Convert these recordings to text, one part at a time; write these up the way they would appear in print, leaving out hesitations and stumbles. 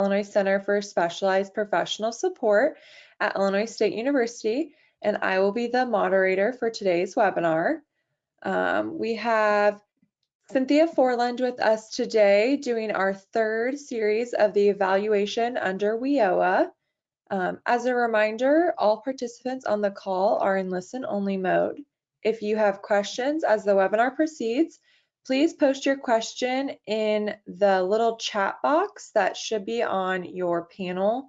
Illinois Center for Specialized Professional Support at Illinois State University, and I will be the moderator for today's webinar. We have Cynthia Forland with us today doing our third series of the evaluation under WIOA. As a reminder, all participants on the call are in listen-only mode. If you have questions as the webinar proceeds, please post your question in the little chat box that should be on your panel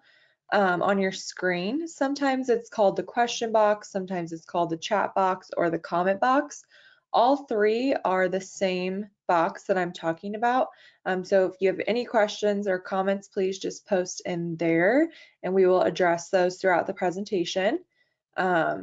on your screen. Sometimes it's called the question box, sometimes it's called the chat box or the comment box. All three are the same box that I'm talking about. So if you have any questions or comments, please just post in there and we will address those throughout the presentation. A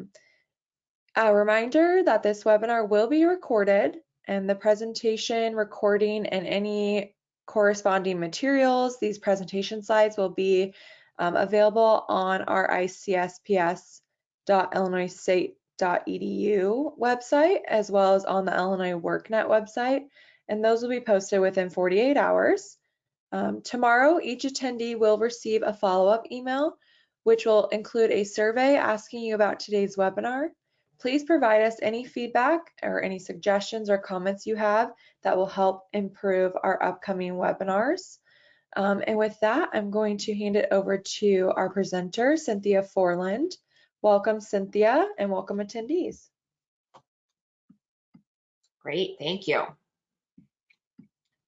reminder that this webinar will be recorded, and the presentation, recording, and any corresponding materials, these presentation slides will be available on our icsps.illinoisstate.edu website, as well as on the Illinois WorkNet website, and those will be posted within 48 hours. Tomorrow, each attendee will receive a follow-up email, which will include a survey asking you about today's webinar. Please provide us any feedback or any suggestions or comments you have that will help improve our upcoming webinars. And with that, I'm going to hand it over to our presenter, Cynthia Forland. Welcome, Cynthia, and welcome attendees. Great, thank you.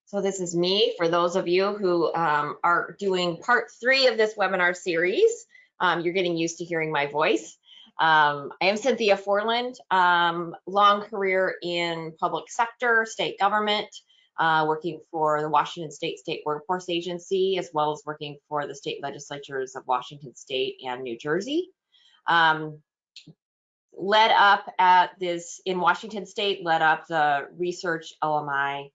So this is me, for those of you who are doing part 3 of this webinar series. You're getting used to hearing my voice. I am Cynthia Forland, long career in public sector, state government, working for the Washington State Workforce Agency, as well as working for the state legislatures of Washington State and New Jersey. Led up at this, in Washington State, led up the research LMI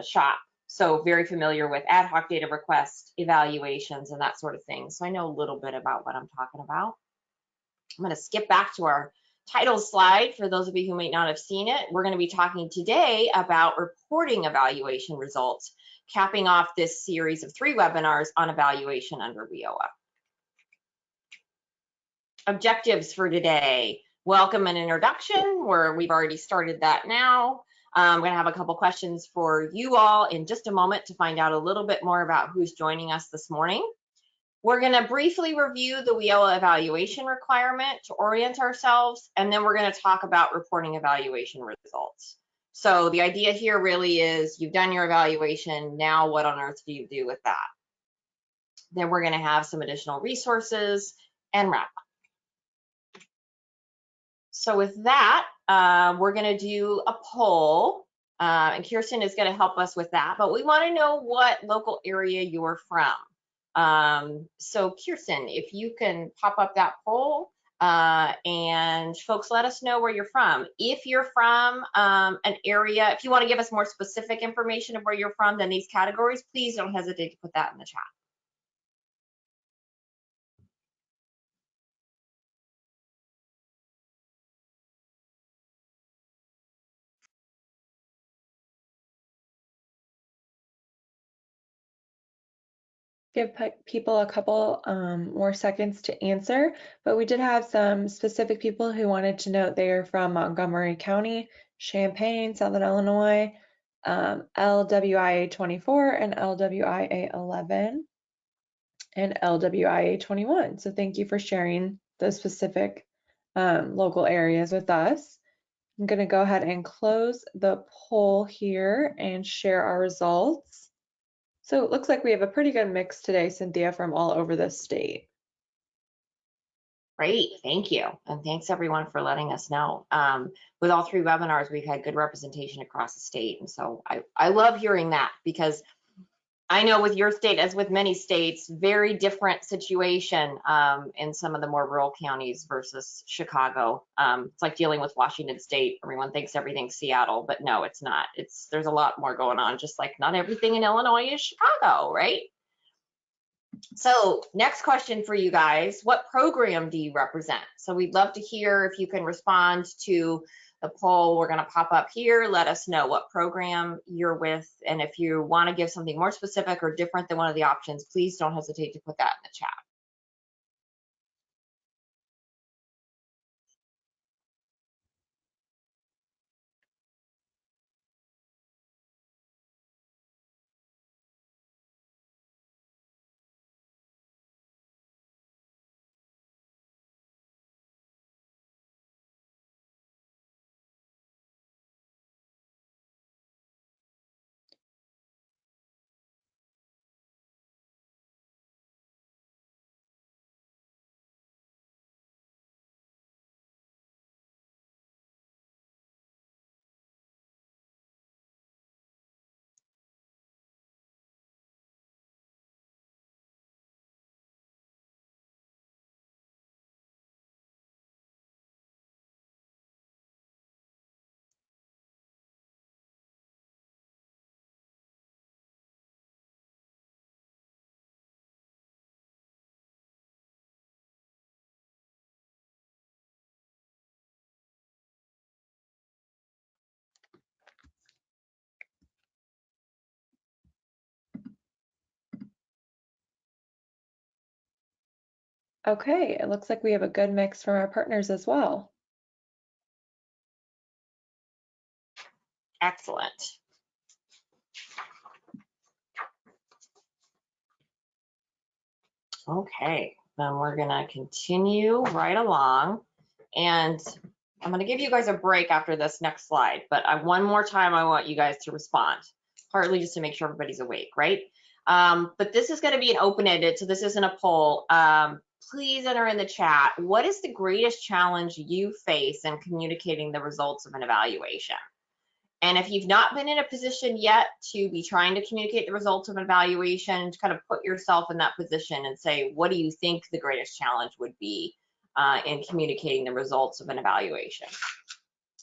shop. So very familiar with ad hoc data requests, evaluations, and that sort of thing. So I know a little bit about what I'm talking about. I'm going to skip back to our title slide for those of you who might not have seen it. We're going to be talking today about reporting evaluation results, capping off this series of 3 webinars on evaluation under WIOA. Objectives for today: welcome and introduction, where we've already started that now. I'm going to have a couple questions for you all in just a moment to find out a little bit more about who's joining us this morning. We're going to briefly review the WIOA evaluation requirement to orient ourselves, and then we're going to talk about reporting evaluation results. So the idea here really is you've done your evaluation, now what on earth do you do with that? Then we're going to have some additional resources and wrap up. So with that, we're going to do a poll, and Kirsten is going to help us with that, but we want to know what local area you're from. So Kirsten, if you can pop up that poll, and folks, let us know where you're from. If you're from an area, if you want to give us more specific information of where you're from than these categories, please don't hesitate to put that in the chat. Give people a couple more seconds to answer, but we did have some specific people who wanted to note they are from Montgomery County, Champaign, Southern Illinois, LWIA 24 and LWIA 11 and LWIA 21. So thank you for sharing those specific local areas with us. I'm going to go ahead and close the poll here and share our results. So it looks like we have a pretty good mix today, Cynthia, from all over the state. Great, thank you. And thanks everyone for letting us know. With all 3 webinars, we've had good representation across the state. And so I love hearing that, because I know with your state, as with many states, very different situation in some of the more rural counties versus Chicago. It's like dealing with Washington State. Everyone thinks everything's Seattle, but no, it's not. There's a lot more going on, just like not everything in Illinois is Chicago, right? So next question for you guys: what program do you represent? So we'd love to hear if you can respond to The poll we're going to pop up here. Let us know what program you're with. And if you want to give something more specific or different than one of the options, please don't hesitate to put that in the chat. Okay, it looks like we have a good mix from our partners as well. Excellent. Okay, then we're going to continue right along. And I'm going to give you guys a break after this next slide, but one more time I want you guys to respond, partly just to make sure everybody's awake, right? But this is going to be an open-ended, so this isn't a poll. Please enter in the chat, what is the greatest challenge you face in communicating the results of an evaluation? And if you've not been in a position yet to be trying to communicate the results of an evaluation, kind of put yourself in that position and say, what do you think the greatest challenge would be in communicating the results of an evaluation?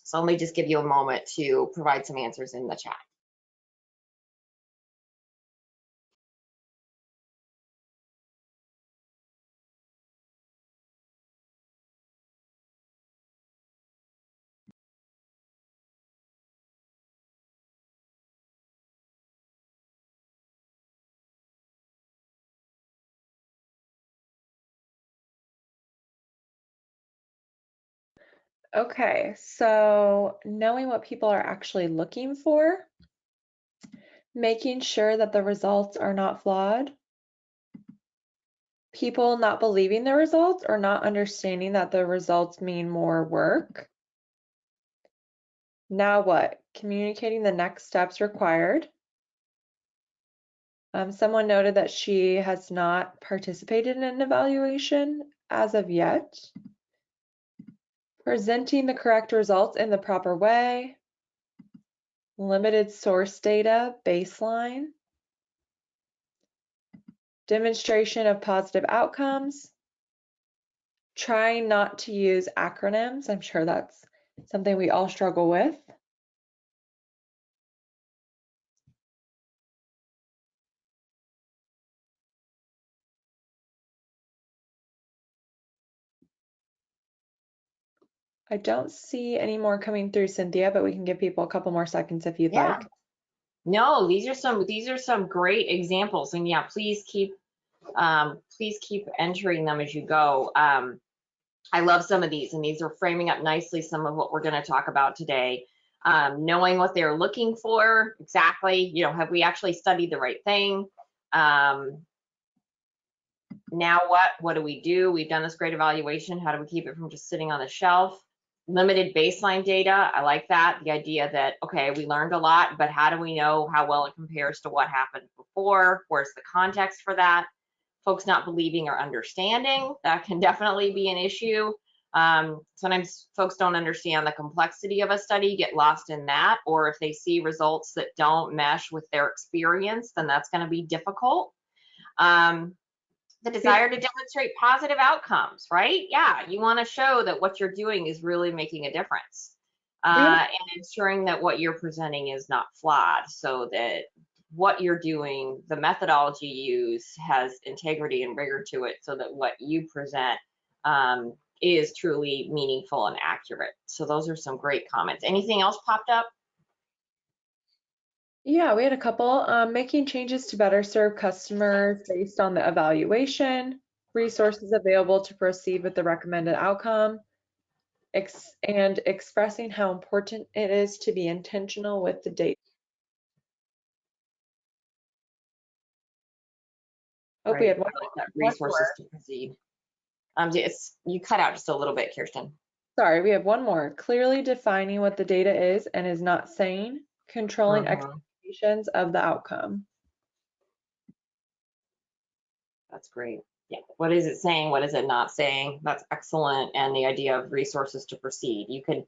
So let me just give you a moment to provide some answers in the chat. Okay, so knowing what people are actually looking for, making sure that the results are not flawed, people not believing the results or not understanding that the results mean more work. Now what? Communicating the next steps required. Someone noted that she has not participated in an evaluation as of yet. Presenting the correct results in the proper way. Limited source data, baseline. Demonstration of positive outcomes. Trying not to use acronyms. I'm sure that's something we all struggle with. I don't see any more coming through, Cynthia, but we can give people a couple more seconds if you'd like. No, these are some great examples, and yeah, please keep entering them as you go. I love some of these, and these are framing up nicely some of what we're going to talk about today. Knowing what they're looking for exactly, you know, have we actually studied the right thing? Now what do we do? We've done this great evaluation. How do we keep it from just sitting on the shelf? Limited baseline data. I like that. The idea that, okay, we learned a lot, but how do we know how well it compares to what happened before? Where's the context for that? Folks not believing or understanding, that can definitely be an issue. Sometimes folks don't understand the complexity of a study, get lost in that, or if they see results that don't mesh with their experience, then that's going to be difficult. The desire to demonstrate positive outcomes, right? Yeah, you want to show that what you're doing is really making a difference, and ensuring that what you're presenting is not flawed, so that what you're doing, the methodology you use has integrity and rigor to it, so that what you present is truly meaningful and accurate. So those are some great comments. Anything else popped up? Yeah, we had a couple. Making changes to better serve customers based on the evaluation, resources available to proceed with the recommended outcome, and expressing how important it is to be intentional with the data. Oh, we Right. had I like that, one resources more. to proceed. You cut out just a little bit, Kirsten. Sorry, we have one more. Clearly defining what the data is and is not saying, controlling Mhm. expectations of the outcome. That's great. Yeah. What is it saying? What is it not saying? That's excellent. And the idea of resources to proceed. You can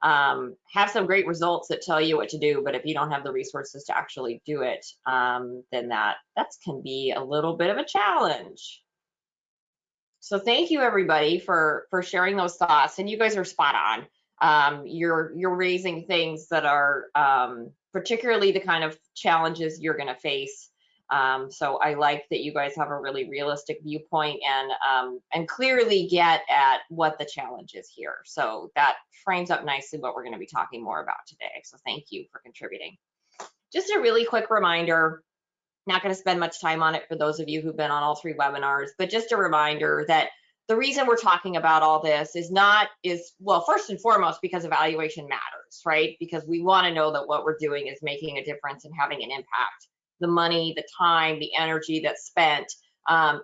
have some great results that tell you what to do, but if you don't have the resources to actually do it, then that can be a little bit of a challenge. So thank you everybody for sharing those thoughts, and you guys are spot on. You're raising things that are particularly the kind of challenges you're going to face. So I like that you guys have a really realistic viewpoint and clearly get at what the challenge is here. So that frames up nicely what we're going to be talking more about today. So thank you for contributing. Just a really quick reminder, not going to spend much time on it for those of you who've been on all 3 webinars, but just a reminder that the reason we're talking about all this is well, first and foremost, because evaluation matters, right? Because we want to know that what we're doing is making a difference and having an impact. The money, the time, the energy that's spent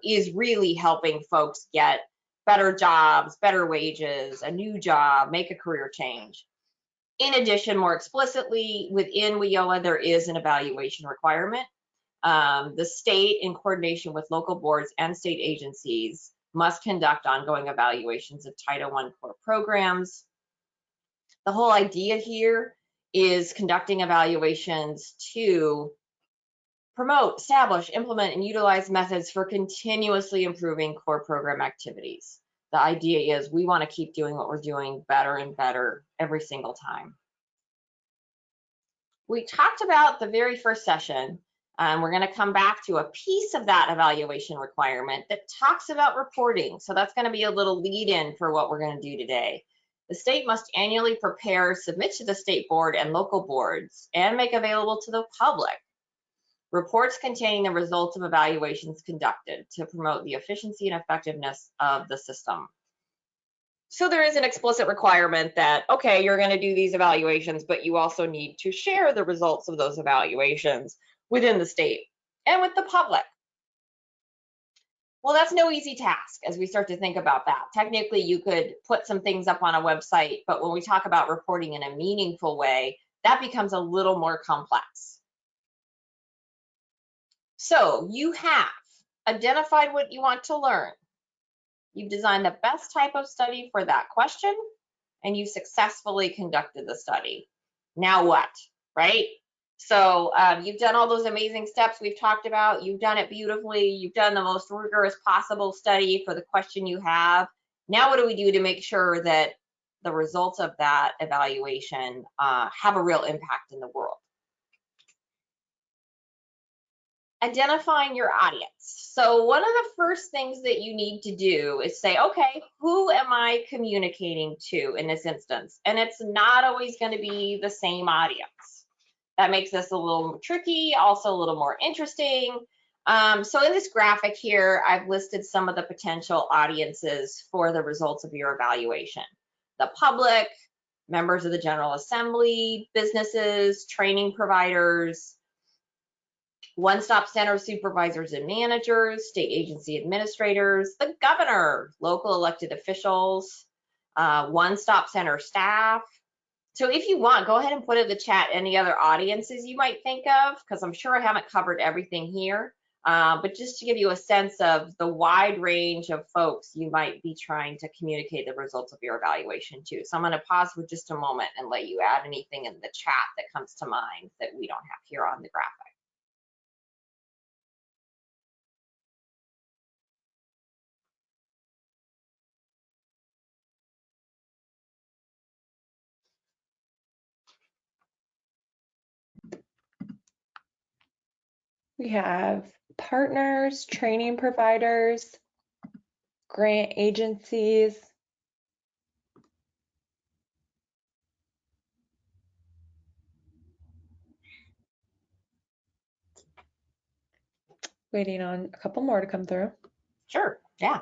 is really helping folks get better jobs, better wages, a new job, make a career change. In addition, more explicitly, within WIOA, there is an evaluation requirement. The state, in coordination with local boards and state agencies, must conduct ongoing evaluations of Title I core programs. The whole idea here is conducting evaluations to promote, establish, implement, and utilize methods for continuously improving core program activities. The idea is we want to keep doing what we're doing better and better every single time. We talked about the very first session. We're going to come back to a piece of that evaluation requirement that talks about reporting. So that's going to be a little lead in for what we're going to do today. The state must annually prepare, submit to the state board and local boards, and make available to the public reports containing the results of evaluations conducted to promote the efficiency and effectiveness of the system. So there is an explicit requirement that, okay, you're going to do these evaluations, but you also need to share the results of those evaluations within the state and with the public. Well, that's no easy task as we start to think about that. Technically, you could put some things up on a website, but when we talk about reporting in a meaningful way, that becomes a little more complex. So you have identified what you want to learn. You've designed the best type of study for that question, and you successfully conducted the study. Now what, right? So you've done all those amazing steps we've talked about. You've done it beautifully. You've done the most rigorous possible study for the question you have. Now what do we do to make sure that the results of that evaluation have a real impact in the world? Identifying your audience. So one of the first things that you need to do is say, okay, who am I communicating to in this instance? And it's not always going to be the same audience. That makes this a little tricky, also a little more interesting. So in this graphic here, I've listed some of the potential audiences for the results of your evaluation. The public, members of the General Assembly, businesses, training providers, one-stop center supervisors and managers, state agency administrators, the governor, local elected officials, one-stop center staff. So if you want, go ahead and put in the chat any other audiences you might think of, because I'm sure I haven't covered everything here. But just to give you a sense of the wide range of folks you might be trying to communicate the results of your evaluation to. So I'm going to pause for just a moment and let you add anything in the chat that comes to mind that we don't have here on the graphic. We have partners, training providers, grant agencies, Waiting on a couple more to come through. Sure, yeah.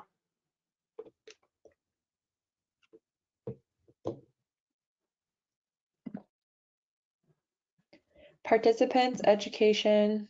Participants, education.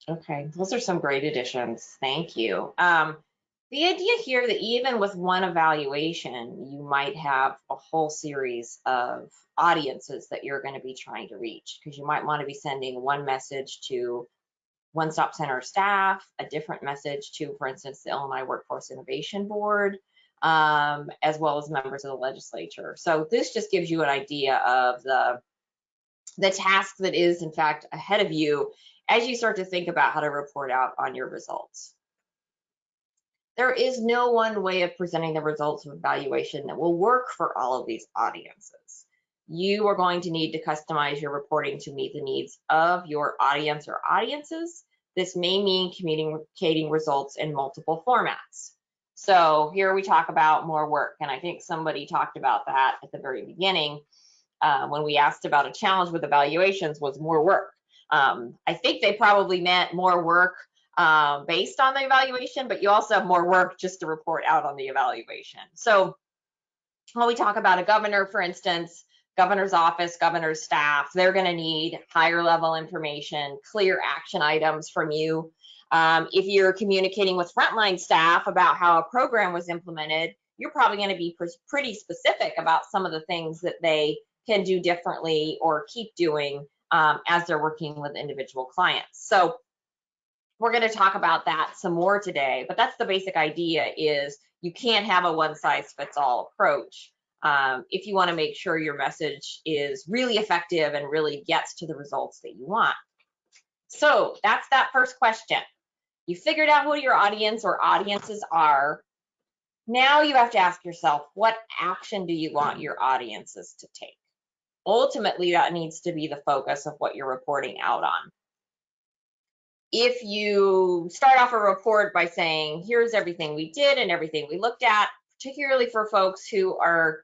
Okay, those are some great additions. Thank you. The idea here that even with one evaluation, you might have a whole series of audiences that you're going to be trying to reach, because you might want to be sending one message to One Stop Center staff, a different message to, for instance, the Illinois Workforce Innovation Board, as well as members of the legislature. So this just gives you an idea of the task that is in fact ahead of you as you start to think about how to report out on your results. There is no one way of presenting the results of evaluation that will work for all of these audiences. You are going to need to customize your reporting to meet the needs of your audience or audiences. This may mean communicating results in multiple formats. So here we talk about more work, and I think somebody talked about that at the very beginning when we asked about a challenge with evaluations was more work. I think they probably meant more work based on the evaluation, but you also have more work just to report out on the evaluation. So when we talk about a governor, for instance, governor's office, governor's staff, they're going to need higher level information, clear action items from you. If you're communicating with frontline staff about how a program was implemented, you're probably going to be pretty specific about some of the things that they can do differently or keep doing as they're working with individual clients. So we're going to talk about that some more today, but that's the basic idea, is you can't have a one-size-fits-all approach if you want to make sure your message is really effective and really gets to the results that you want. So that's that first question. You figured out who your audience or audiences are. Now you have to ask yourself, what action do you want your audiences to take? Ultimately, that needs to be the focus of what you're reporting out on. If you start off a report by saying, here's everything we did and everything we looked at, particularly for folks who are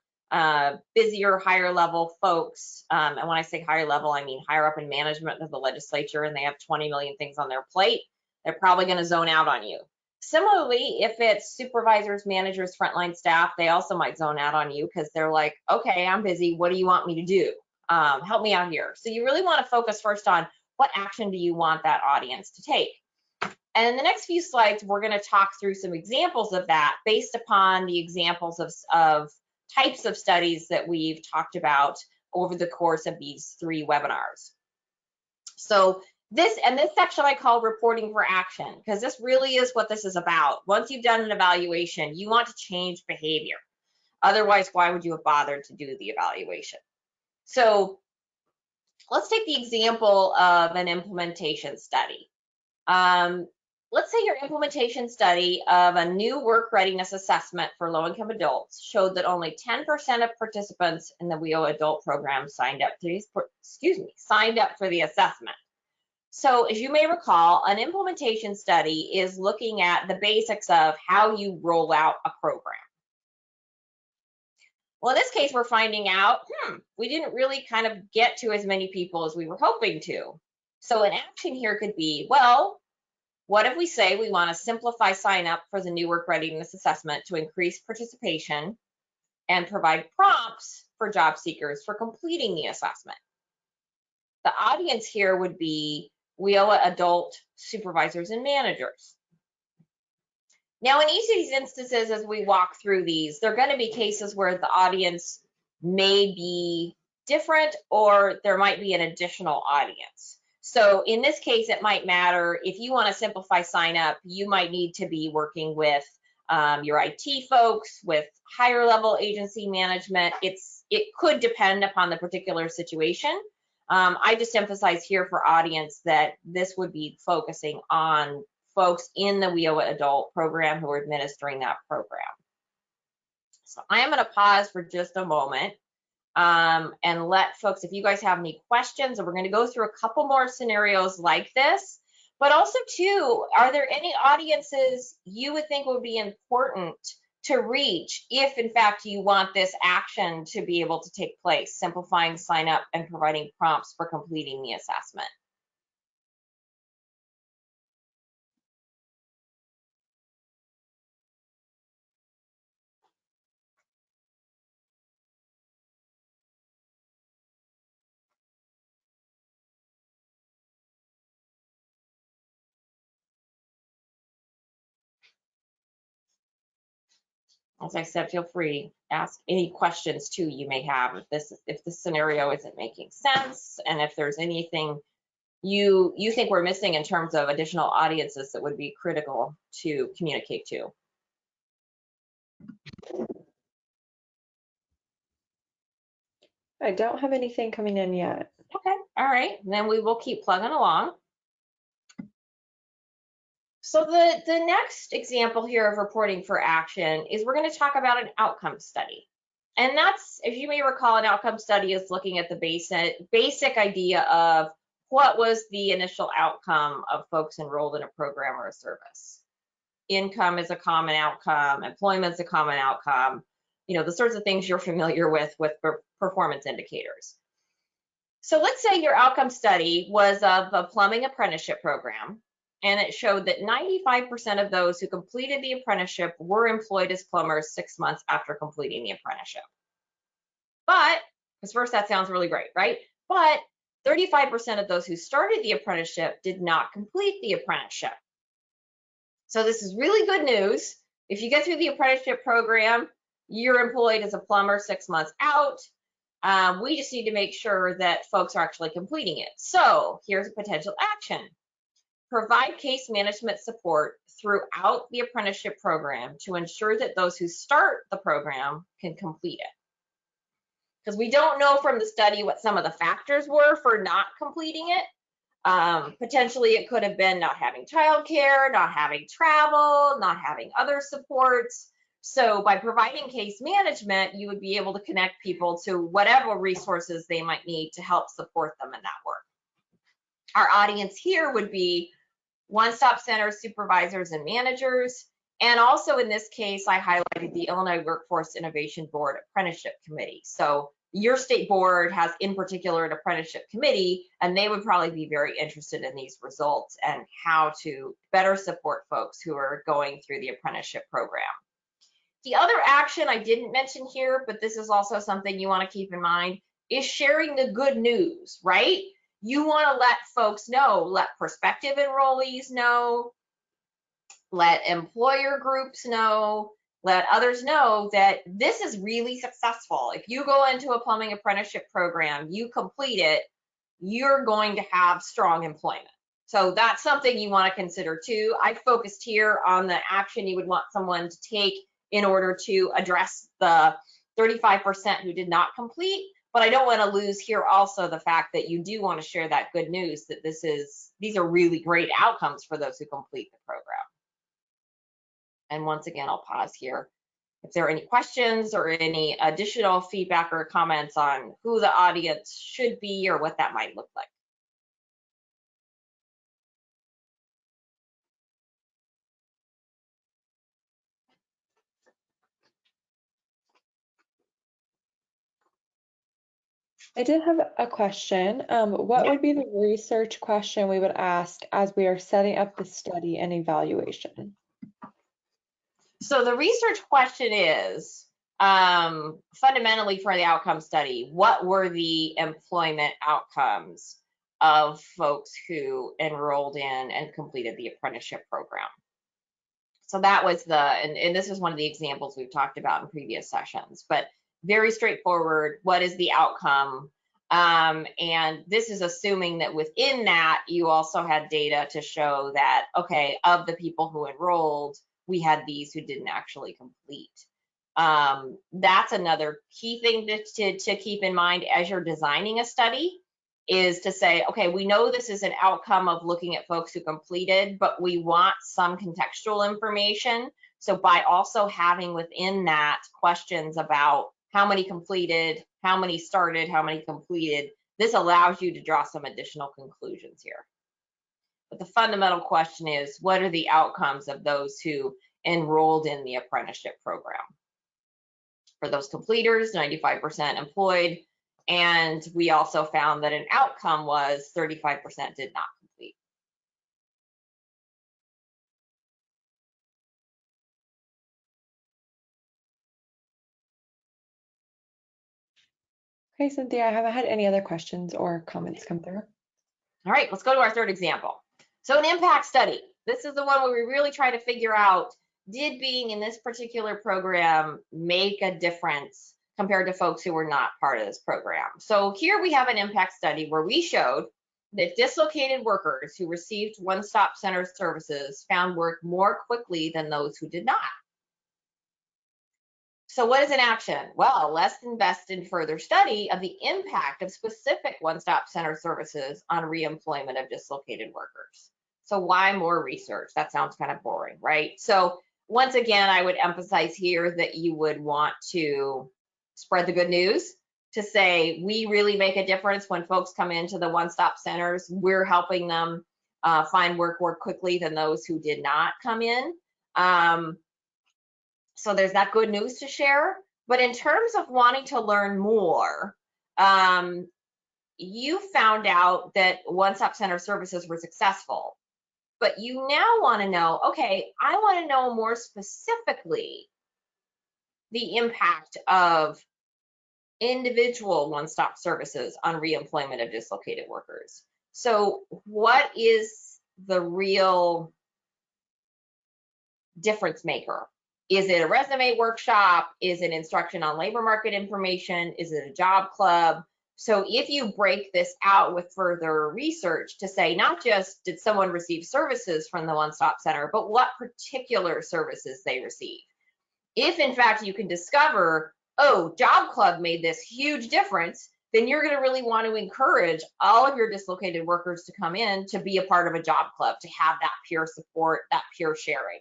busier, higher level folks, and when I say higher level, I mean higher up in management of the legislature, and they have 20 million things on their plate, they're probably going to zone out on you. Similarly, if it's supervisors, managers, frontline staff, they also might zone out on you because they're like, okay, I'm busy. What do you want me to do? Help me out here. So you really want to focus first on what action do you want that audience to take? And in the next few slides, we're going to talk through some examples of that based upon the examples of types of studies that we've talked about over the course of these 3 webinars. So this section I call reporting for action, because this really is what this is about. Once you've done an evaluation, you want to change behavior. Otherwise, why would you have bothered to do the evaluation? So let's take the example of an implementation study. Let's say your implementation study of a new work readiness assessment for low-income adults showed that only 10% of participants in the WIOA adult program signed up for the assessment. So as you may recall, an implementation study is looking at the basics of how you roll out a program. Well, in this case, we're finding out, we didn't really kind of get to as many people as we were hoping to. So an action here could be, well, what if we say we want to simplify sign up for the new work readiness assessment to increase participation and provide prompts for job seekers for completing the assessment? The audience here would be WIOA adult supervisors and managers. Now, in each of these instances, as we walk through these, there are going to be cases where the audience may be different, or there might be an additional audience. So in this case, it might matter if you want to simplify sign up, you might need to be working with your IT folks, with higher level agency management. It could depend upon the particular situation. I just emphasize here for audience that this would be focusing on folks in the WIOA adult program who are administering that program. So I am going to pause for just a moment and let folks, if you guys have any questions, and we're going to go through a couple more scenarios like this, but also too, are there any audiences you would think would be important to reach if in fact you want this action to be able to take place, simplifying sign up and providing prompts for completing the assessment? As I said, feel free, ask any questions too you may have if this scenario isn't making sense, and if there's anything you think we're missing in terms of additional audiences that would be critical to communicate to. I don't have anything coming in yet. Okay, all right, then we will keep plugging along. So the next example here of reporting for action is we're going to talk about an outcome study. And that's, if you may recall, an outcome study is looking at the basic idea of what was the initial outcome of folks enrolled in a program or a service. Income is a common outcome, employment is a common outcome, you know, the sorts of things you're familiar with performance indicators. So let's say your outcome study was of a plumbing apprenticeship program, and it showed that 95% of those who completed the apprenticeship were employed as plumbers 6 months after completing the apprenticeship. But, because first that sounds really great, right? But 35% of those who started the apprenticeship did not complete the apprenticeship. So this is really good news. If you get through the apprenticeship program, you're employed as a plumber 6 months out. We just need to make sure that folks are actually completing it. So here's a potential action. Provide case management support throughout the apprenticeship program to ensure that those who start the program can complete it. Because we don't know from the study what some of the factors were for not completing it. Potentially it could have been not having childcare, not having travel, not having other supports. So by providing case management, you would be able to connect people to whatever resources they might need to help support them in that work. Our audience here would be one-stop center supervisors and managers. And also in this case, I highlighted the Illinois Workforce Innovation Board Apprenticeship Committee. So your state board has in particular an apprenticeship committee, and they would probably be very interested in these results and how to better support folks who are going through the apprenticeship program. The other action I didn't mention here, but this is also something you want to keep in mind, is sharing the good news, right? You want to let folks know, let prospective enrollees know, let employer groups know, let others know that this is really successful. If you go into a plumbing apprenticeship program, you complete it, you're going to have strong employment. So that's something you want to consider too. I focused here on the action you would want someone to take in order to address the 35% who did not complete. But I don't want to lose here also the fact that you do want to share that good news that these are really great outcomes for those who complete the program. And once again, I'll pause here. If there are any questions or any additional feedback or comments on who the audience should be or what that might look like. I did have a question. What would be the research question we would ask as we are setting up the study and evaluation? So the research question is, fundamentally for the outcome study, what were the employment outcomes of folks who enrolled in and completed the apprenticeship program? So that was and this is one of the examples we've talked about in previous sessions, but very straightforward. What is the outcome? And this is assuming that within that, you also had data to show that, okay, of the people who enrolled, we had these who didn't actually complete. That's another key thing to keep in mind as you're designing a study, is to say, okay, we know this is an outcome of looking at folks who completed, but we want some contextual information. So by also having within that questions about how many completed, how many started, how many completed. This allows you to draw some additional conclusions here. But the fundamental question is, what are the outcomes of those who enrolled in the apprenticeship program? For those completers, 95% employed, and we also found that an outcome was 35% did not complete. Okay, Cynthia, I haven't had any other questions or comments come through. All right, let's go to our third example. So an impact study. This is the one where we really try to figure out, did being in this particular program make a difference compared to folks who were not part of this program? So here we have an impact study where we showed that dislocated workers who received one-stop center services found work more quickly than those who did not. So what is an action? Well, let's invest in further study of the impact of specific one-stop center services on reemployment of dislocated workers. So why more research? That sounds kind of boring, right? So once again, I would emphasize here that you would want to spread the good news, to say we really make a difference when folks come into the one-stop centers. We're helping them find work more quickly than those who did not come in. So there's that good news to share. But in terms of wanting to learn more, you found out that one-stop center services were successful. But you now want to know, okay, I want to know more specifically the impact of individual one-stop services on reemployment of dislocated workers. So what is the real difference maker? Is it a resume workshop? Is it instruction on labor market information? Is it a job club? So if you break this out with further research to say, not just did someone receive services from the one-stop center, but what particular services they receive. If in fact you can discover, oh, job club made this huge difference, then you're going to really want to encourage all of your dislocated workers to come in to be a part of a job club, to have that peer support, that peer sharing.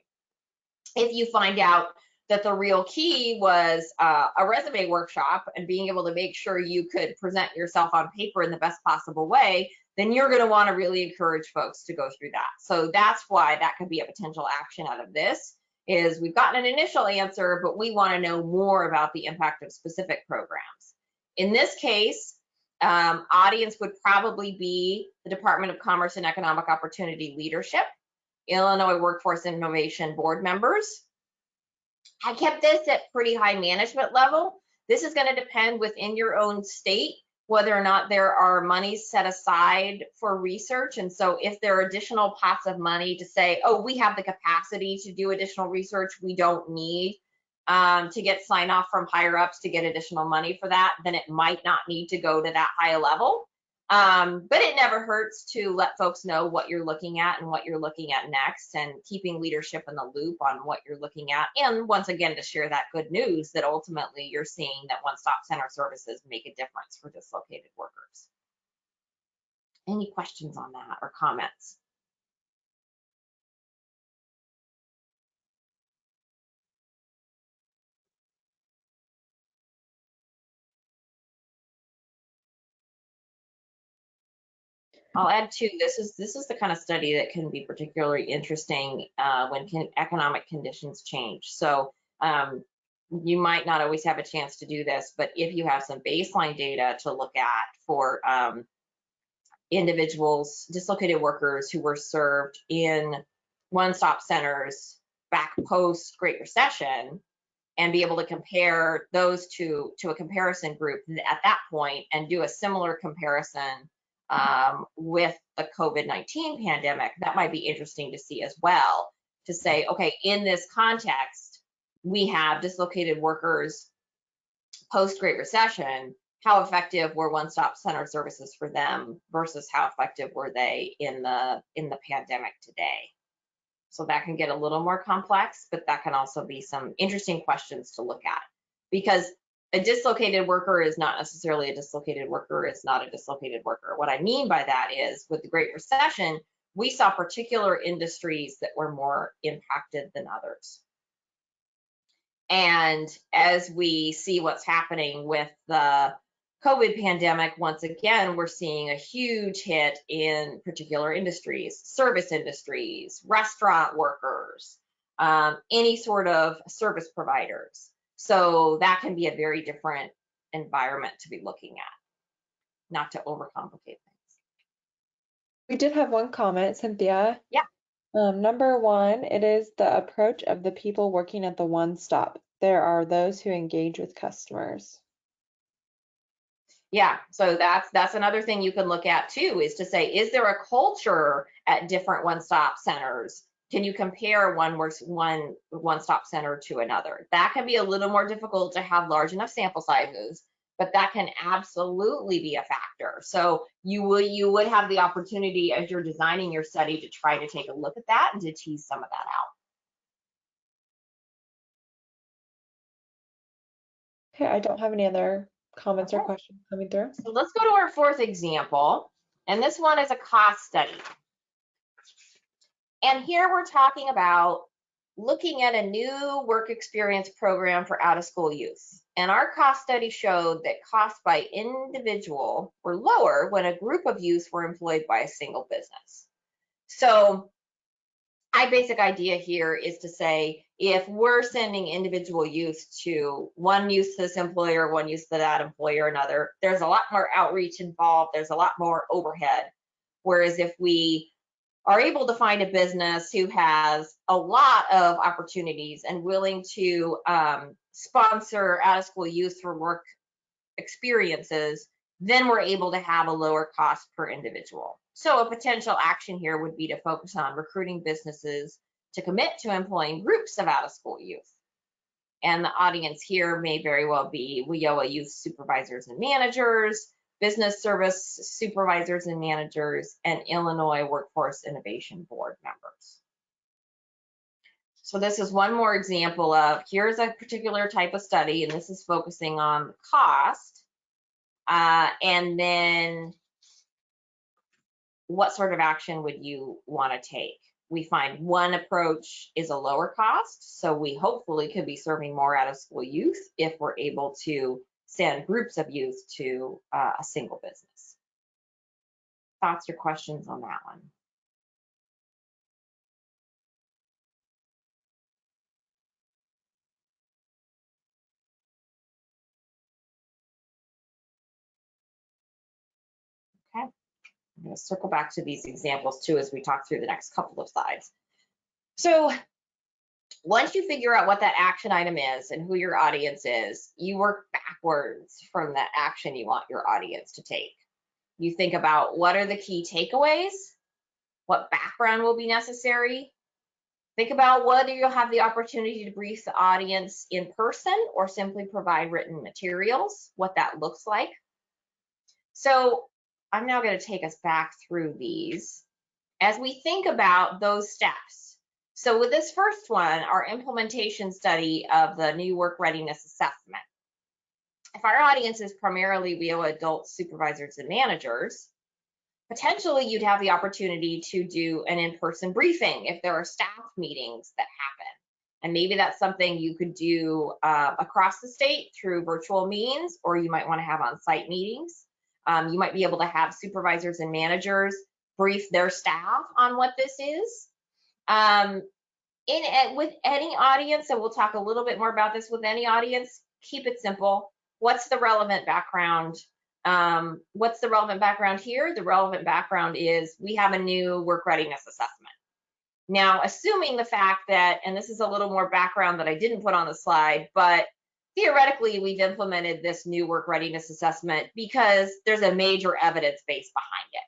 If you find out that the real key was a resume workshop and being able to make sure you could present yourself on paper in the best possible way, then you're going to want to really encourage folks to go through that. So that's why that could be a potential action out of this, is we've gotten an initial answer, but we want to know more about the impact of specific programs. In this case, audience would probably be the Department of Commerce and Economic Opportunity Leadership, Illinois Workforce Innovation Board members. I kept this at pretty high management level. This is going to depend within your own state whether or not there are monies set aside for research. And so if there are additional pots of money to say, oh, we have the capacity to do additional research, we don't need to get sign off from higher ups to get additional money for that, then it might not need to go to that high level. But it never hurts to let folks know what you're looking at and what you're looking at next, and keeping leadership in the loop on what you're looking at. And once again, to share that good news that ultimately you're seeing that one-stop center services make a difference for dislocated workers. Any questions on that or comments? I'll add too, this is the kind of study that can be particularly interesting when economic conditions change. So you might not always have a chance to do this, but if you have some baseline data to look at for individuals, dislocated workers who were served in one-stop centers back post Great Recession, and be able to compare those to a comparison group at that point, and do a similar comparison with the COVID-19 pandemic, that might be interesting to see as well, to say, okay, in this context, we have dislocated workers post Great Recession. How effective were one-stop center services for them versus how effective were they in the pandemic today? So that can get a little more complex, but that can also be some interesting questions to look at, because a dislocated worker is not necessarily a dislocated worker, is not a dislocated worker. What I mean by that is, with the Great Recession, we saw particular industries that were more impacted than others. And as we see what's happening with the COVID pandemic, once again, we're seeing a huge hit in particular industries, service industries, restaurant workers, any sort of service providers. So that can be a very different environment to be looking at, not to overcomplicate things. We did have one comment, Cynthia. Yeah. Number one, it is the approach of the people working at the one stop. There are those who engage with customers. Yeah, so that's another thing you can look at too, is to say, is there a culture at different one-stop centers? Can you compare one-stop center to another? That can be a little more difficult to have large enough sample sizes, but that can absolutely be a factor. So you would have the opportunity as you're designing your study to try to take a look at that and to tease some of that out. Okay, I don't have any other comments or Okay. questions coming through. So let's go to our fourth example, and this one is a cost study. And here we're talking about looking at a new work experience program for out-of-school youth. And our cost study showed that costs by individual were lower when a group of youth were employed by a single business. So my basic idea here is to say, if we're sending individual youth to one youth to this employer, one youth to that employer, another, there's a lot more outreach involved. There's a lot more overhead. Whereas if we are able to find a business who has a lot of opportunities and willing to sponsor out-of-school youth for work experiences, then we're able to have a lower cost per individual. So a potential action here would be to focus on recruiting businesses to commit to employing groups of out-of-school youth. And the audience here may very well be WIOA youth supervisors and managers, business service supervisors and managers, and Illinois Workforce Innovation Board members. So this is one more example of, here's a particular type of study, and this is focusing on the cost. And then what sort of action would you want to take? We find one approach is a lower cost, so we hopefully could be serving more out-of-school youth if we're able to send groups of youth to a single business. Thoughts or questions on that one? Okay, I'm going to circle back to these examples too as we talk through the next couple of slides. So once you figure out what that action item is and who your audience is, you work backwards from that action you want your audience to take. You think about what are the key takeaways, what background will be necessary. Think about whether you'll have the opportunity to brief the audience in person or simply provide written materials, what that looks like. So I'm now going to take us back through these as we think about those steps. So with this first one, our implementation study of the new work readiness assessment. If our audience is primarily WIOA adult supervisors and managers, potentially you'd have the opportunity to do an in-person briefing if there are staff meetings that happen. And maybe that's something you could do across the state through virtual means, or you might want to have on-site meetings. You might be able to have supervisors and managers brief their staff on what this is. With any audience, and we'll talk a little bit more about this with any audience, keep it simple. What's the relevant background? What's the relevant background here? The relevant background is we have a new work readiness assessment. Now, assuming the fact that, and this is a little more background that I didn't put on the slide, but theoretically, we've implemented this new work readiness assessment because there's a major evidence base behind it.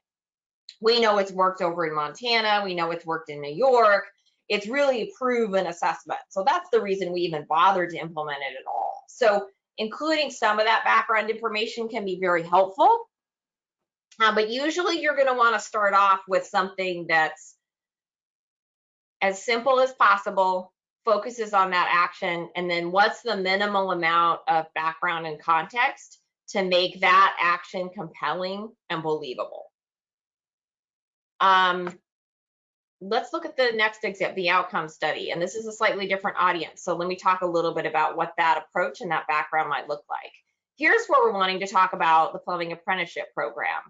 We know it's worked over in Montana. We know it's worked in New York. It's really a proven assessment. So that's the reason we even bothered to implement it at all. So including some of that background information can be very helpful. But usually you're going to want to start off with something that's as simple as possible, focuses on that action, and then what's the minimal amount of background and context to make that action compelling and believable. let's look at the next example, the outcome study. And this is a slightly different audience. So let me talk a little bit about what that approach and that background might look like. Here's where we're wanting to talk about the plumbing apprenticeship program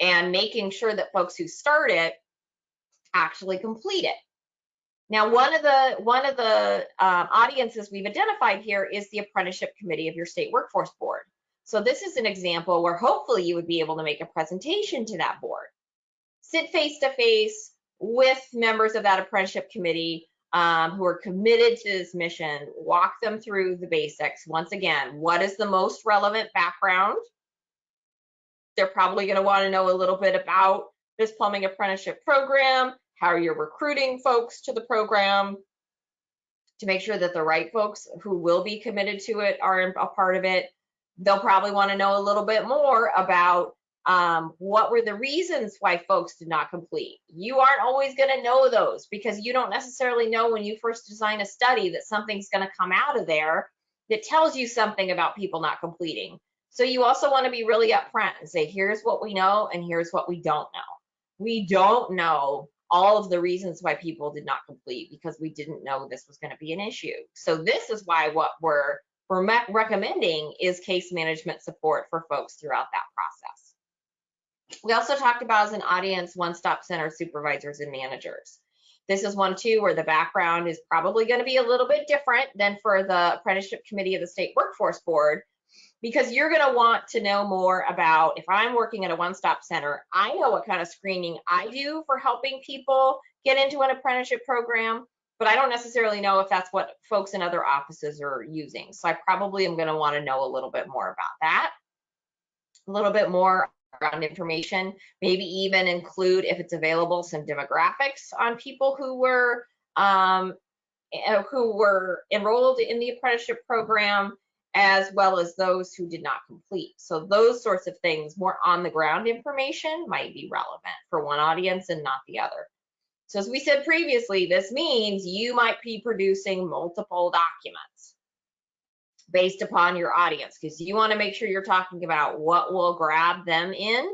and making sure that folks who start it actually complete it. Now, one of the audiences we've identified here is the apprenticeship committee of your state workforce board. So this is an example where hopefully you would be able to make a presentation to that board. Sit face to face with members of that apprenticeship committee who are committed to this mission, walk them through the basics. Once again, what is the most relevant background? They're probably going to want to know a little bit about this plumbing apprenticeship program, how you're recruiting folks to the program to make sure that the right folks who will be committed to it are a part of it. They'll probably want to know a little bit more about what were the reasons why folks did not complete. You aren't always going to know those because you don't necessarily know when you first design a study that something's going to come out of there that tells you something about people not completing. So you also want to be really upfront and say, here's what we know and here's what we don't know. We don't know all of the reasons why people did not complete because we didn't know this was going to be an issue. So this is why what we're recommending is case management support for folks throughout that process. We also talked about as an audience one-stop center supervisors and managers. This is one too where the background is probably going to be a little bit different than for the apprenticeship committee of the state workforce board, because you're going to want to know more about, if I'm working at a one-stop center, I know what kind of screening I do for helping people get into an apprenticeship program, but I don't necessarily know if that's what folks in other offices are using. So I probably am going to want to know a little bit more about that, a little bit more around information, maybe even include, if it's available, some demographics on people who were enrolled in the apprenticeship program, as well as those who did not complete. So those sorts of things, more on the ground information, might be relevant for one audience and not the other. So as we said previously, this means you might be producing multiple documents based upon your audience, because you want to make sure you're talking about what will grab them in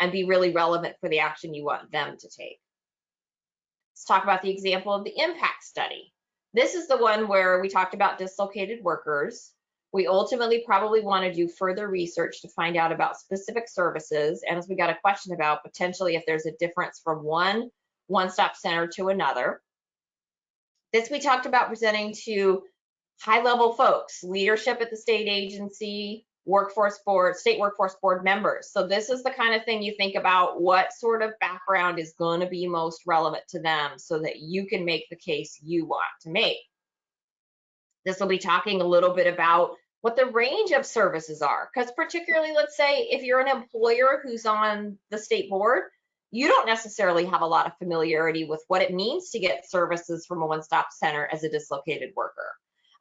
and be really relevant for the action you want them to take. Let's talk about the example of the impact study. This is the one where we talked about dislocated workers. We ultimately probably want to do further research to find out about specific services, and as we got a question about potentially if there's a difference from one-stop center to another. This we talked about presenting to high-level folks, leadership at the state agency, workforce board, state workforce board members. So this is the kind of thing you think about, what sort of background is going to be most relevant to them so that you can make the case you want to make. This will be talking a little bit about what the range of services are, because particularly, let's say, if you're an employer who's on the state board, you don't necessarily have a lot of familiarity with what it means to get services from a one-stop center as a dislocated worker.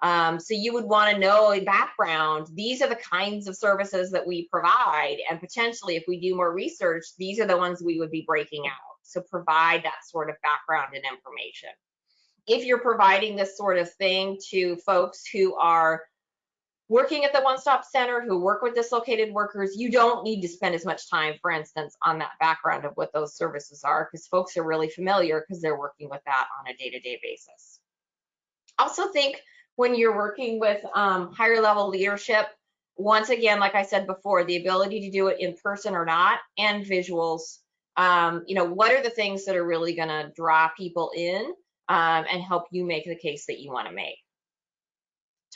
So you would want to know a background. These are the kinds of services that we provide, and potentially if we do more research, these are the ones we would be breaking out. So provide that sort of background and information. If you're providing this sort of thing to folks who are working at the one-stop center, who work with dislocated workers, you don't need to spend as much time, for instance, on that background of what those services are, because folks are really familiar because they're working with that on a day-to-day basis. Also think when you're working with higher level leadership, once again, like I said before, the ability to do it in person or not, and visuals. What are the things that are really going to draw people in and help you make the case that you want to make?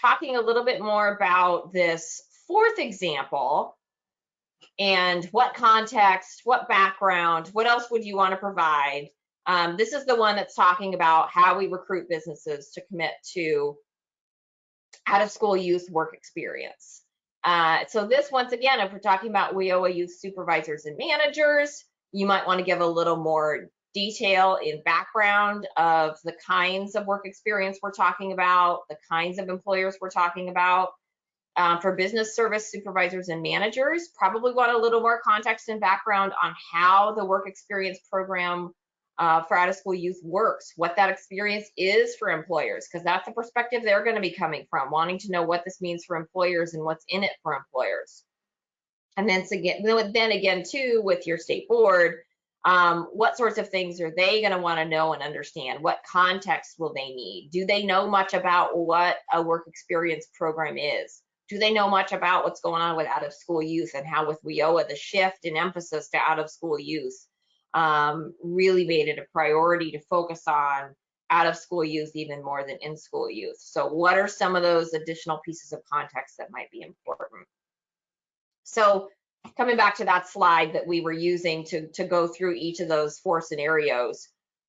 Talking a little bit more about this fourth example and what context, what background, what else would you want to provide? This is the one that's talking about how we recruit businesses to commit to out-of-school youth work experience. So this, once again, if we're talking about WIOA youth supervisors and managers, you might want to give a little more detail in background of the kinds of work experience we're talking about, the kinds of employers we're talking about. For business service supervisors and managers, probably want a little more context and background on how the work experience program for out-of-school youth works, what that experience is for employers, because that's the perspective they're going to be coming from, wanting to know what this means for employers and what's in it for employers. And then again too, with your state board, What sorts of things are they going to want to know and understand? What context will they need? Do they know much about what a work experience program is? Do they know much about what's going on with out-of-school youth and how with WIOA, the shift in emphasis to out-of-school youth really made it a priority to focus on out-of-school youth even more than in-school youth. So what are some of those additional pieces of context that might be important? So coming back to that slide that we were using to go through each of those 4 scenarios,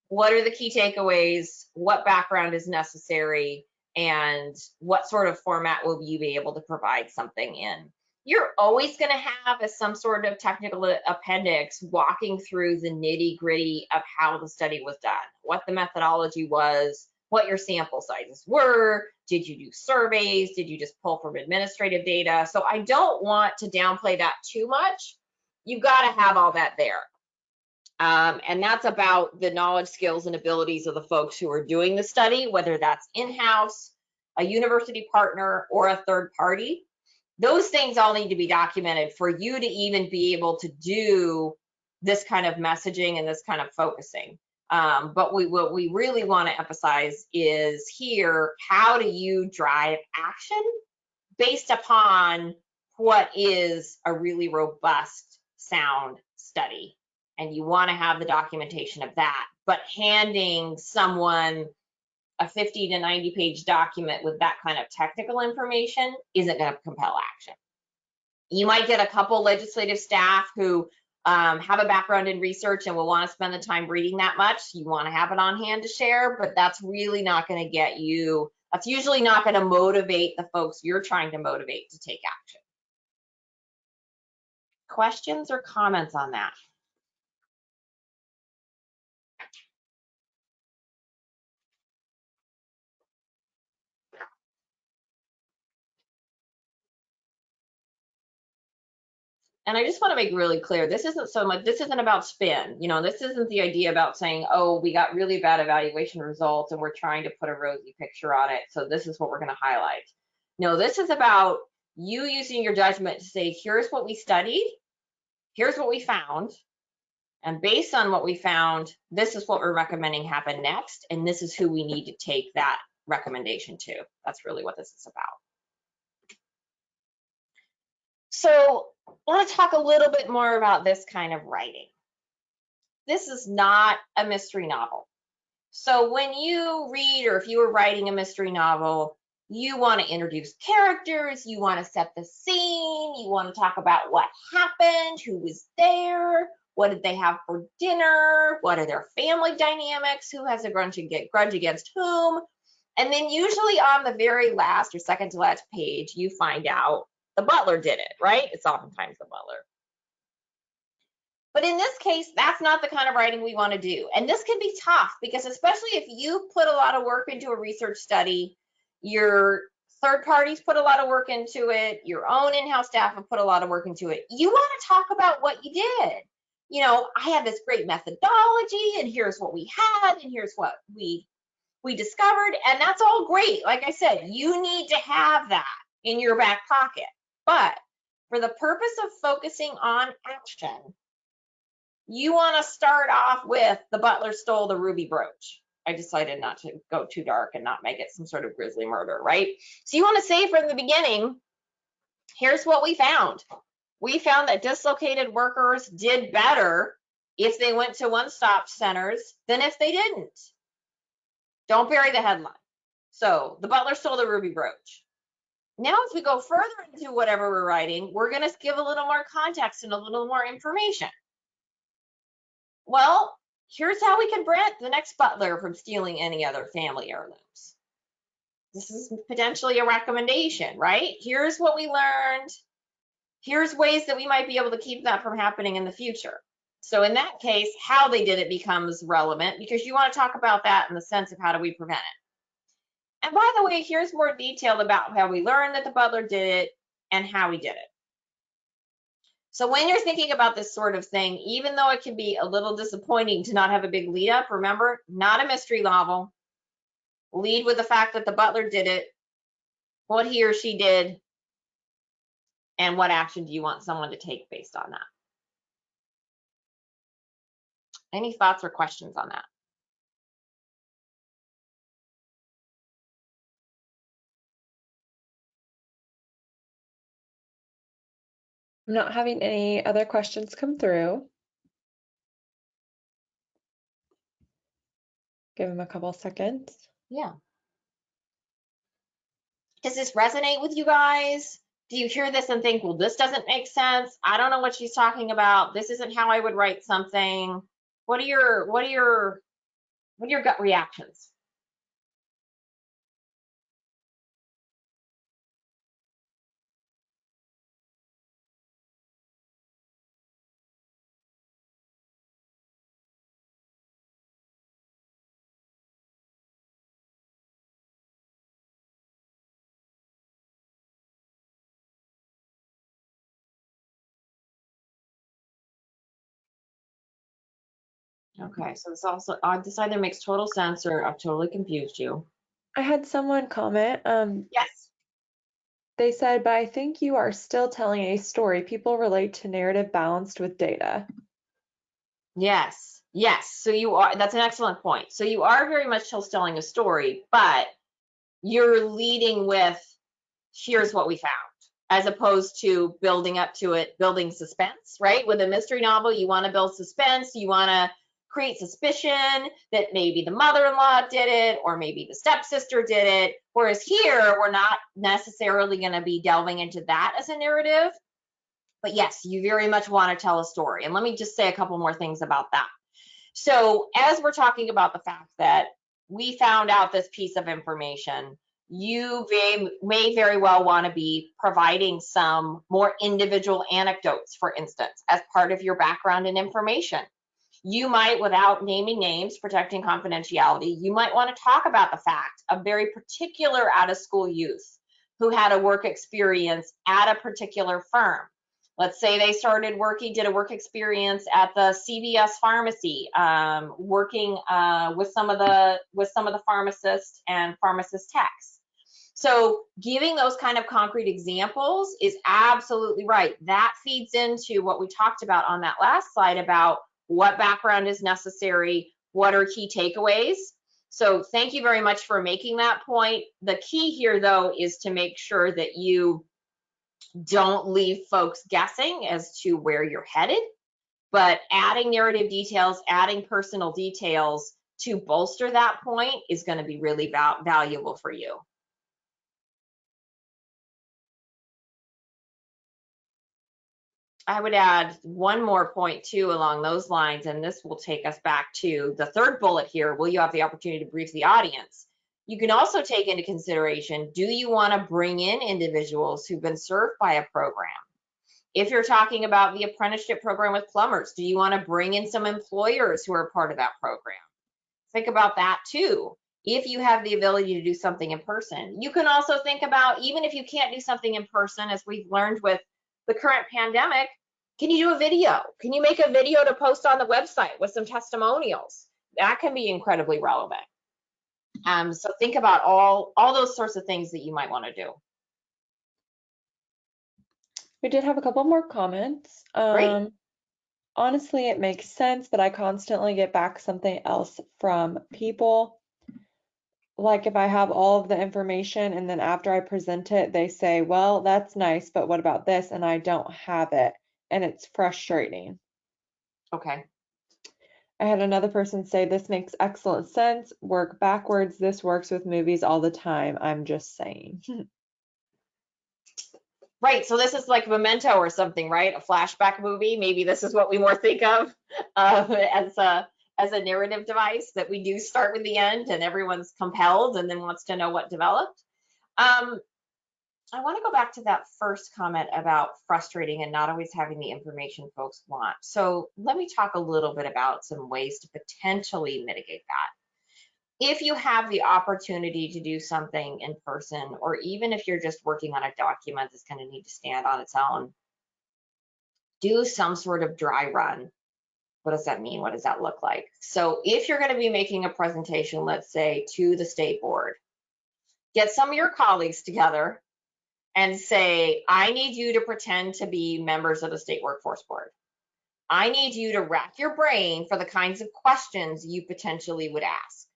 what are the key takeaways? What background is necessary? And what sort of format will you be able to provide something in? You're always going to have some sort of technical appendix walking through the nitty-gritty of how the study was done, what the methodology was, what your sample sizes were. Did you do surveys? Did you just pull from administrative data? So I don't want to downplay that too much. You've got to have all that there. And that's about the knowledge, skills, and abilities of the folks who are doing the study, whether that's in-house, a university partner, or a third party. Those things all need to be documented for you to even be able to do this kind of messaging and this kind of focusing. But what we really want to emphasize is here, how do you drive action based upon what is a really robust sound study? And you want to have the documentation of that, but handing someone a 50 to 90 page document with that kind of technical information isn't going to compel action. You might get a couple legislative staff who have a background in research and will want to spend the time reading that much. You want to have it on hand to share, but that's really not going to get you, that's usually not going to motivate the folks you're trying to motivate to take action. Questions or comments on that? And I just want to make really clear, this isn't about spin. You know, this isn't the idea about saying, oh, we got really bad evaluation results and we're trying to put a rosy picture on it, so this is what we're going to highlight. No, this is about you using your judgment to say, here's what we studied, here's what we found, and based on what we found, this is what we're recommending happen next, and this is who we need to take that recommendation to. That's really what this is about. So I want to talk a little bit more about this kind of writing. This is not a mystery novel. So when you read, or if you were writing a mystery novel, you want to introduce characters, you want to set the scene, you want to talk about what happened, who was there, what did they have for dinner, what are their family dynamics, who has a grudge against whom, and then usually on the very last or second to last page, you find out the butler did it, right? It's oftentimes the butler. But in this case, that's not the kind of writing we want to do. And this can be tough because especially if you put a lot of work into a research study, your third parties put a lot of work into it, your own in-house staff have put a lot of work into it. You want to talk about what you did. You know, I had this great methodology and here's what we had and here's what we discovered, and that's all great. Like I said, you need to have that in your back pocket. But for the purpose of focusing on action, you want to start off with the butler stole the ruby brooch. I decided not to go too dark and not make it some sort of grisly murder, right? So you want to say from the beginning, here's what we found. We found that dislocated workers did better if they went to one-stop centers than if they didn't. Don't bury the headline. So the butler stole the ruby brooch. Now, as we go further into whatever we're writing, we're going to give a little more context and a little more information. Well, here's how we can prevent the next butler from stealing any other family heirlooms. This is potentially a recommendation, right? Here's what we learned. Here's ways that we might be able to keep that from happening in the future. So in that case, how they did it becomes relevant because you want to talk about that in the sense of how do we prevent it. And by the way, here's more detail about how we learned that the butler did it and how we did it. So when you're thinking about this sort of thing, even though it can be a little disappointing to not have a big lead up, remember, not a mystery novel. Lead with the fact that the butler did it, what he or she did, and what action do you want someone to take based on that. Any thoughts or questions on that? I'm not having any other questions come through. Give them a couple seconds. Yeah. Does this resonate with you guys? Do you hear this and think, well, this doesn't make sense? I don't know what she's talking about. This isn't how I would write something. What are your gut reactions? Okay, so this either makes total sense or I've totally confused you. I had someone comment, Yes. they said, but I think you are still telling a story. People relate to narrative balanced with data. Yes. Yes. So you are, that's an excellent point. So you are very much still telling a story, but you're leading with, here's what we found, as opposed to building up to it, building suspense, right? With a mystery novel, you want to build suspense, you want to create suspicion that maybe the mother-in-law did it, or maybe the stepsister did it. Whereas here, we're not necessarily going to be delving into that as a narrative. But yes, you very much want to tell a story. And let me just say a couple more things about that. So as we're talking about the fact that we found out this piece of information, you may very well want to be providing some more individual anecdotes, for instance, as part of your background and information. You might, without naming names, protecting confidentiality, you might want to talk about the fact of very particular out-of-school youth who had a work experience at a particular firm. Let's say they did a work experience at the CVS pharmacy, working with some of the pharmacists and pharmacist techs. So giving those kind of concrete examples is absolutely right. That feeds into what we talked about on that last slide about what background is necessary, what are key takeaways. So thank you very much for making that point. The key here, though, is to make sure that you don't leave folks guessing as to where you're headed, but adding narrative details, adding personal details to bolster that point is going to be really valuable for you. I would add one more point too along those lines, and this will take us back to the third bullet here. Will you have the opportunity to brief the audience? You can also take into consideration, do you want to bring in individuals who've been served by a program? If you're talking about the apprenticeship program with plumbers, do you want to bring in some employers who are part of that program? Think about that too. If you have the ability to do something in person, you can also think about, even if you can't do something in person, as we've learned with the current pandemic, can you do a video? Can you make a video to post on the website with some testimonials? That can be incredibly relevant. So think about all those sorts of things that you might want to do. We did have a couple more comments. Great. Honestly, it makes sense, but I constantly get back something else from people. Like if I have all of the information and then after I present it, they say, well, that's nice, but what about this? And I don't have it. And it's frustrating. Okay. I had another person say, this makes excellent sense. Work backwards. This works with movies all the time. I'm just saying. Right, so this is like Memento or something, right? A flashback movie. Maybe this is what we more think of as a narrative device, that we do start with the end and everyone's compelled and then wants to know what developed. I want to go back to that first comment about frustrating and not always having the information folks want. So let me talk a little bit about some ways to potentially mitigate that. If you have the opportunity to do something in person, or even if you're just working on a document that's going to need to stand on its own, do some sort of dry run. What does that mean? What does that look like? So if you're going to be making a presentation, let's say to the state board, get some of your colleagues together and say, I need you to pretend to be members of the state workforce board. I need you to rack your brain for the kinds of questions you potentially would ask.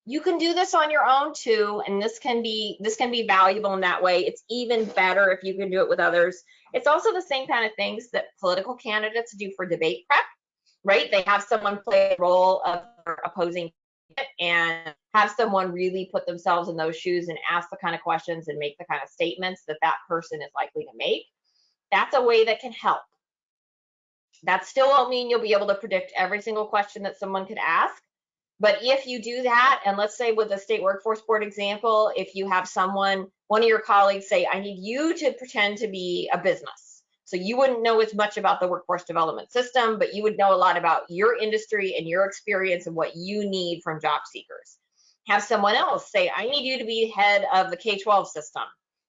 You can do this on your own too, and this can be valuable in that way. It's even better if you can do it with others. It's also the same kind of things that political candidates do for debate prep, right? They have someone play the role of opposing and have someone really put themselves in those shoes and ask the kind of questions and make the kind of statements that that person is likely to make. That's a way that can help. That still won't mean you'll be able to predict every single question that someone could ask. But if you do that, and let's say with the state workforce board example, if you have someone, one of your colleagues say, I need you to pretend to be a business. So you wouldn't know as much about the workforce development system, but you would know a lot about your industry and your experience and what you need from job seekers. Have someone else say, I need you to be head of the K-12 system.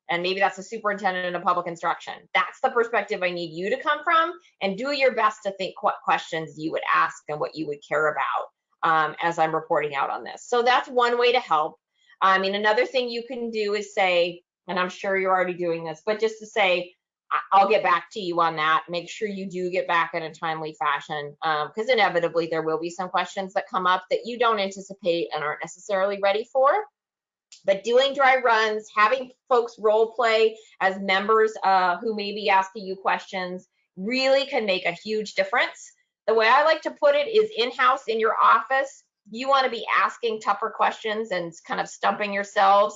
And maybe that's a superintendent of public instruction. That's the perspective I need you to come from, and do your best to think what questions you would ask and what you would care about as I'm reporting out on this. So that's one way to help. I mean, another thing you can do is say, and I'm sure you're already doing this, but just to say, I'll get back to you on that. Make sure you do get back in a timely fashion, because inevitably there will be some questions that come up that you don't anticipate and aren't necessarily ready for. But doing dry runs, having folks role play as members who may be asking you questions really can make a huge difference. The way I like to put it is in-house in your office, you want to be asking tougher questions and kind of stumping yourselves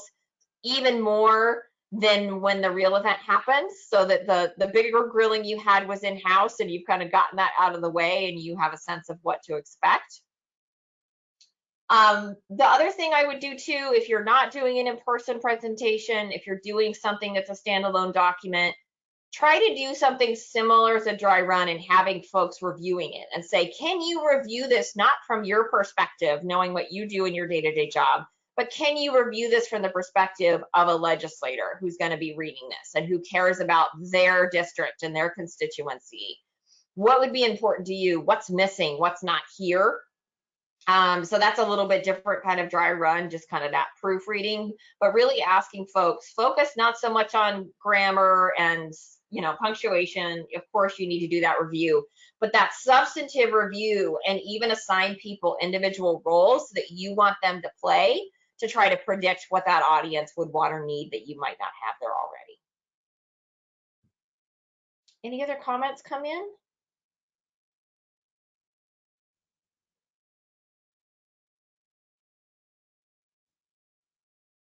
even more than when the real event happens, so that the bigger grilling you had was in-house and you've kind of gotten that out of the way and you have a sense of what to expect. The other thing I would do too, if you're not doing an in-person presentation, if you're doing something that's a standalone document, try to do something similar as a dry run and having folks reviewing it and say, can you review this not from your perspective, knowing what you do in your day-to-day job, but can you review this from the perspective of a legislator who's going to be reading this and who cares about their district and their constituency? What would be important to you? What's missing? What's not here? So that's a little bit different kind of dry run, just kind of that proofreading, but really asking folks, focus not so much on grammar and, you know, punctuation. Of course, you need to do that review, but that substantive review, and even assign people individual roles that you want them to play to try to predict what that audience would want or need that you might not have there already. Any other comments come in?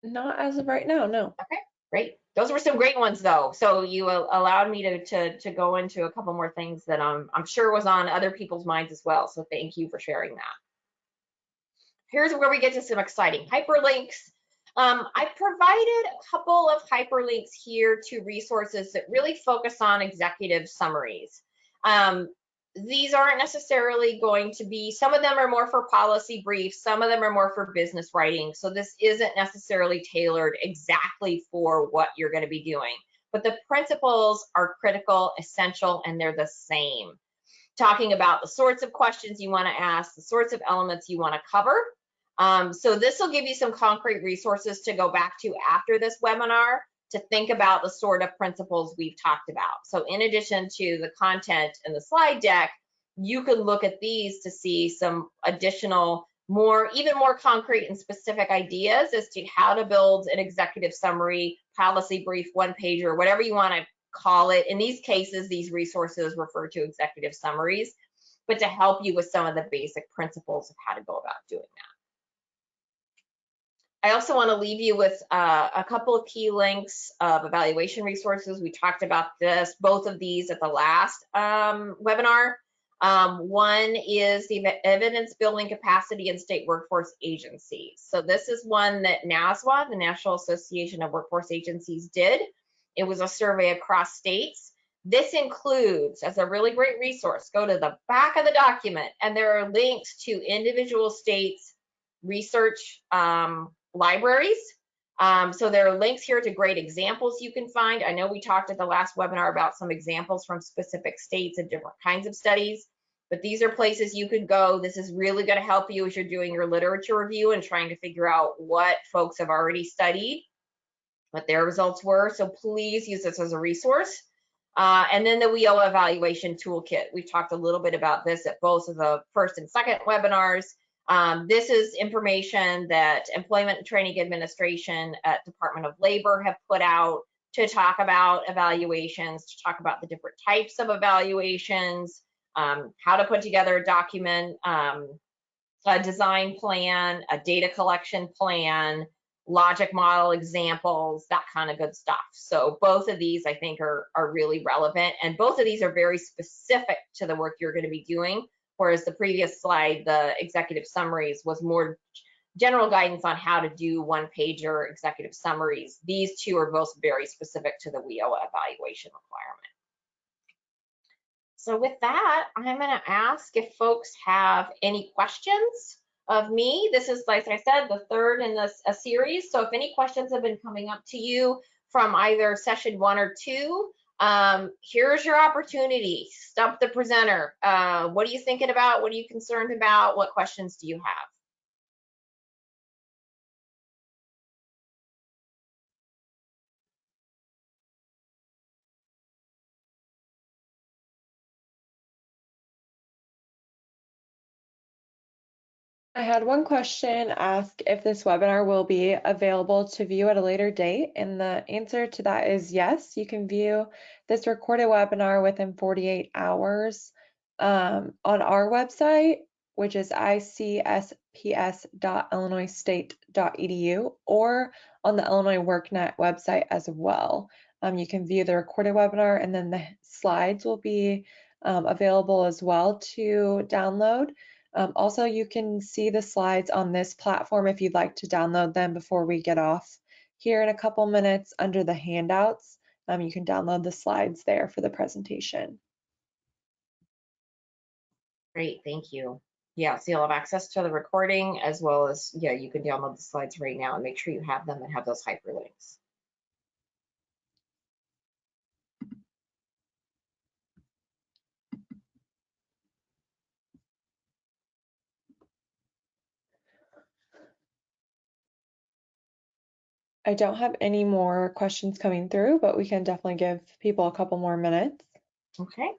Not as of right now, no. Okay, great. Those were some great ones though. So you allowed me to go into a couple more things that I'm sure was on other people's minds as well. So thank you for sharing that. Here's where we get to some exciting hyperlinks. I provided a couple of hyperlinks here to resources that really focus on executive summaries. These aren't necessarily going to be, some of them are more for policy briefs, some of them are more for business writing. So this isn't necessarily tailored exactly for what you're going to be doing, but the principles are critical, essential, and they're the same. Talking about the sorts of questions you want to ask, the sorts of elements you want to cover. So this will give you some concrete resources to go back to after this webinar to think about the sort of principles we've talked about. So in addition to the content in the slide deck, you can look at these to see some additional, even more concrete and specific ideas as to how to build an executive summary, policy brief, one-pager, whatever you want to call it. In these cases, these resources refer to executive summaries, but to help you with some of the basic principles of how to go about doing that. I also want to leave you with a couple of key links of evaluation resources. We talked about both of these at the last webinar. One is the evidence building capacity in state workforce agencies. So this is one that NASWA, the National Association of Workforce Agencies, did. It was a survey across states. This includes, as a really great resource, go to the back of the document, and there are links to individual states' research libraries. So there are links here to great examples you can find. I know we talked at the last webinar about some examples from specific states and different kinds of studies, but these are places you could go. This is really going to help you as you're doing your literature review and trying to figure out what folks have already studied, what their results were. So please use this as a resource. And then the WIOA evaluation toolkit. We've talked a little bit about this at both of the first and second webinars. This is information that Employment and Training Administration at Department of Labor have put out to talk about evaluations, to talk about the different types of evaluations, how to put together a document, a design plan, a data collection plan, logic model examples, that kind of good stuff. So both of these I think are really relevant, and both of these are very specific to the work you're going to be doing, whereas the previous slide, the executive summaries, was more general guidance on how to do one-pager executive summaries. These two are both very specific to the WIOA evaluation requirement. So with that, I'm going to ask if folks have any questions of me. This is, like I said, the third in this series. So if any questions have been coming up to you from either session 1 or 2, here's your opportunity. Stump the presenter. What are you thinking about? What are you concerned about? What questions do you have? I had one question ask if this webinar will be available to view at a later date, and the answer to that is yes. You can view this recorded webinar within 48 hours on our website, which is icsps.illinoisstate.edu, or on the Illinois WorkNet website as well. You can view the recorded webinar, and then the slides will be available as well to download. Also, you can see the slides on this platform if you'd like to download them before we get off here in a couple minutes under the handouts. You can download the slides there for the presentation. Great, thank you. Yeah, so you'll have access to the recording as well as, yeah, you can download the slides right now and make sure you have them and have those hyperlinks. I don't have any more questions coming through, but we can definitely give people a couple more minutes. Okay.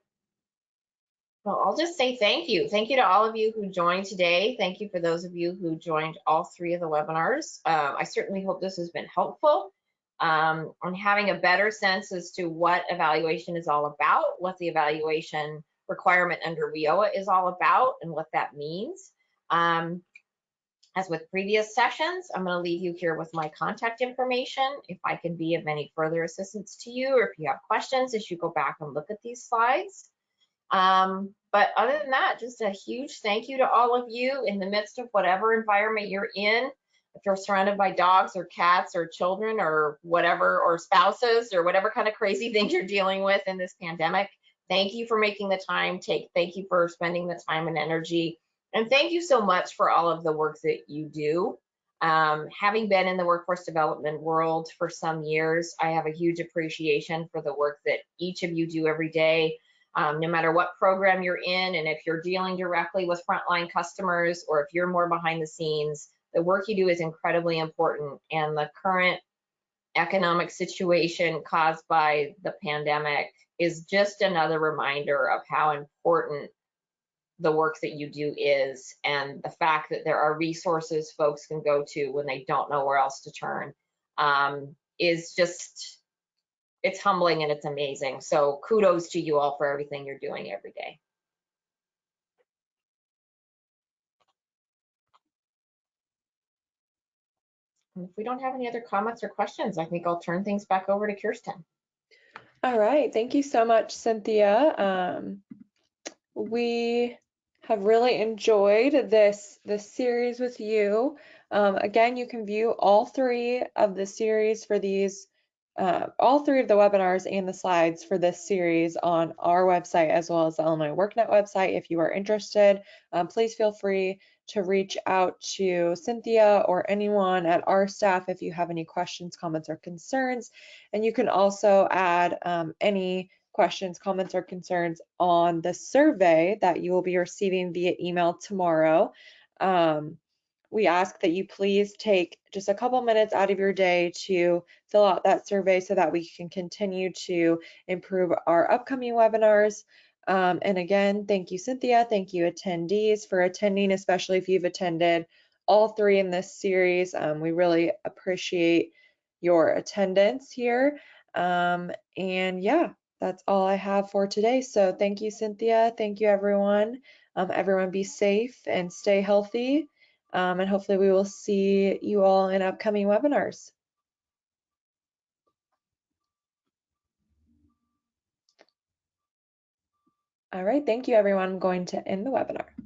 Well, I'll just say thank you. Thank you to all of you who joined today. Thank you for those of you who joined all 3 of the webinars. I certainly hope this has been helpful on having a better sense as to what evaluation is all about, what the evaluation requirement under WIOA is all about, and what that means. As with previous sessions, I'm going to leave you here with my contact information if I can be of any further assistance to you, or if you have questions as you go back and look at these slides. But other than that, just a huge thank you to all of you in the midst of whatever environment you're in. If you're surrounded by dogs or cats or children or whatever, or spouses or whatever kind of crazy things you're dealing with in this pandemic, thank you for making the time. Thank you for spending the time and energy. And thank you so much for all of the work that you do. Having been in the workforce development world for some years, I have a huge appreciation for the work that each of you do every day. No matter what program you're in, and if you're dealing directly with frontline customers or if you're more behind the scenes, the work you do is incredibly important. And the current economic situation caused by the pandemic is just another reminder of how important the work that you do is, and the fact that there are resources folks can go to when they don't know where else to turn is just, it's humbling and it's amazing. So kudos to you all for everything you're doing every day. And if we don't have any other comments or questions, I think I'll turn things back over to Kirsten. All right, thank you so much, Cynthia. We have really enjoyed this series with you. Again, you can view all 3 of the series for these, all 3 of the webinars and the slides for this series on our website as well as the Illinois WorkNet website. If you are interested, please feel free to reach out to Cynthia or anyone at our staff if you have any questions, comments, or concerns. And you can also add any questions, comments, or concerns on the survey that you will be receiving via email tomorrow. we ask that you please take just a couple minutes out of your day to fill out that survey so that we can continue to improve our upcoming webinars. And again, thank you, Cynthia. Thank you, attendees, for attending, especially if you've attended all three in this series. We really appreciate your attendance here. And yeah, that's all I have for today. So thank you, Cynthia. Thank you, everyone. Everyone be safe and stay healthy. And hopefully we will see you all in upcoming webinars. All right, thank you, everyone. I'm going to end the webinar.